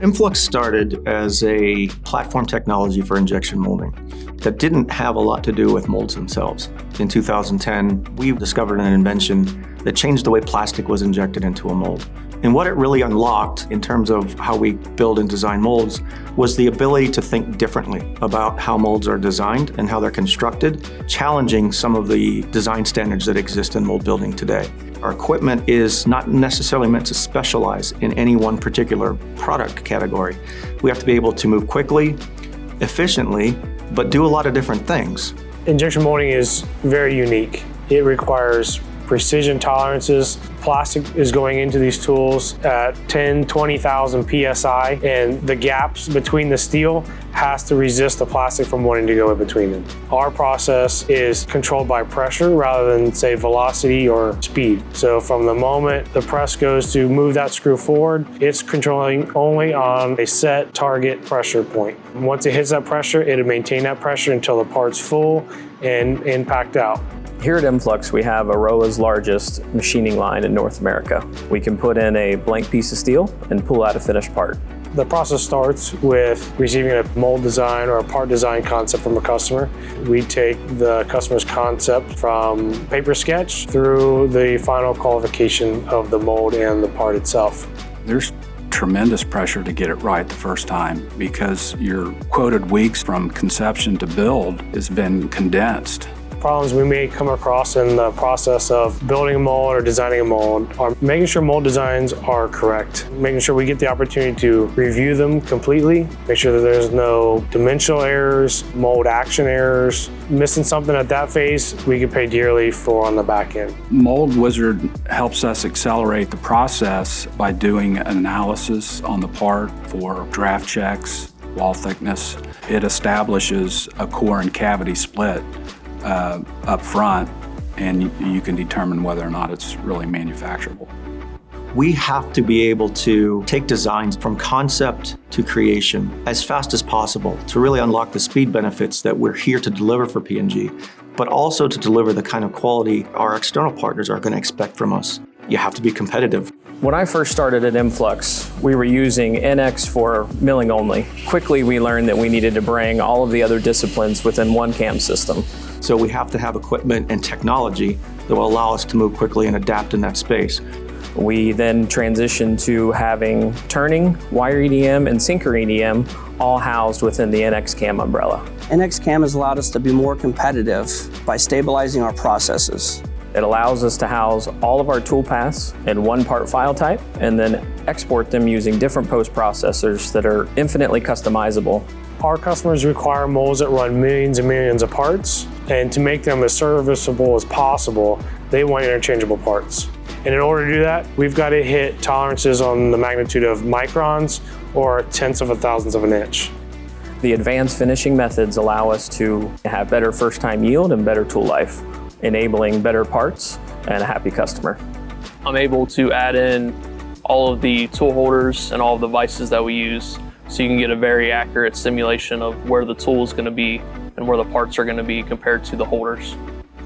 Influx started as a platform technology for injection molding that didn't have a lot to do with molds themselves. In 2010, we discovered an invention that changed the way plastic was injected into a mold. And what it really unlocked in terms of how we build and design molds was the ability to think differently about how molds are designed and how they're constructed, challenging some of the design standards that exist in mold building today. Our equipment is not necessarily meant to specialize in any one particular product category. We have to be able to move quickly, efficiently, but do a lot of different things. Injection molding is very unique. It requires precision tolerances. Plastic is going into these tools at 10, 20,000 PSI, and the gaps between the steel has to resist the plastic from wanting to go in between them. Our process is controlled by pressure rather than, say, velocity or speed. So from the moment the press goes to move that screw forward, it's controlling only on a set target pressure point. Once it hits that pressure, it'll maintain that pressure until the part's full and packed out. Here at Influx, we have Aroa's largest machining line in North America. We can put in a blank piece of steel and pull out a finished part. The process starts with receiving a mold design or a part design concept from a customer. We take the customer's concept from paper sketch through the final qualification of the mold and the part itself. There's tremendous pressure to get it right the first time because your quoted weeks from conception to build has been condensed. Problems we may come across in the process of building a mold or designing a mold are making sure mold designs are correct, making sure we get the opportunity to review them completely, make sure that there's no dimensional errors, mold action errors. Missing something at that phase, we could pay dearly for on the back end. Mold Wizard helps us accelerate the process by doing an analysis on the part for draft checks, wall thickness. It establishes a core and cavity split up front, and you can determine whether or not it's really manufacturable. We have to be able to take designs from concept to creation as fast as possible to really unlock the speed benefits that we're here to deliver for P&G, but also to deliver the kind of quality our external partners are going to expect from us. You have to be competitive. When I first started at Influx, we were using NX for milling only. Quickly, we learned that we needed to bring all of the other disciplines within one CAM system. So we have to have equipment and technology that will allow us to move quickly and adapt in that space. We then transitioned to having turning, wire EDM, and sinker EDM all housed within the NX CAM umbrella. NX CAM has allowed us to be more competitive by stabilizing our processes. It allows us to house all of our tool paths in one part file type and then export them using different post-processors that are infinitely customizable. Our customers require molds that run millions and millions of parts, and to make them as serviceable as possible, they want interchangeable parts. And in order to do that, we've got to hit tolerances on the magnitude of microns or tenths of a thousandth of an inch. The advanced finishing methods allow us to have better first-time yield and better tool life, enabling better parts and a happy customer. I'm able to add in all of the tool holders and all of the vices that we use, so you can get a very accurate simulation of where the tool is going to be and where the parts are going to be compared to the holders.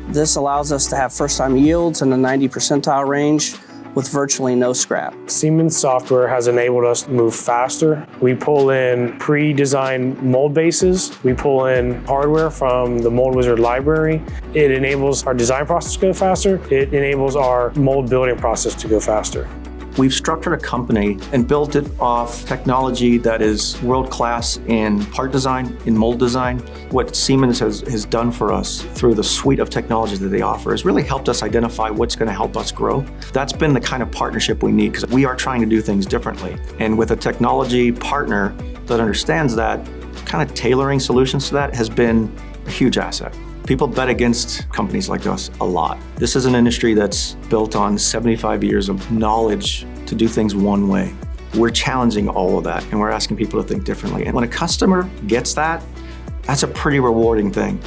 This allows us to have first-time yields in the 90 percentile range with virtually no scrap. Siemens software has enabled us to move faster. We pull in pre-designed mold bases. We pull in hardware from the Mold Wizard library. It enables our design process to go faster. It enables our mold building process to go faster. We've structured a company and built it off technology that is world-class in part design, in mold design. What Siemens has done for us through the suite of technologies that they offer has really helped us identify what's going to help us grow. That's been the kind of partnership we need because we are trying to do things differently. And with a technology partner that understands that, kind of tailoring solutions to that has been a huge asset. People bet against companies like us a lot. This is an industry that's built on 75 years of knowledge to do things one way. We're challenging all of that, and we're asking people to think differently. And when a customer gets that, that's a pretty rewarding thing.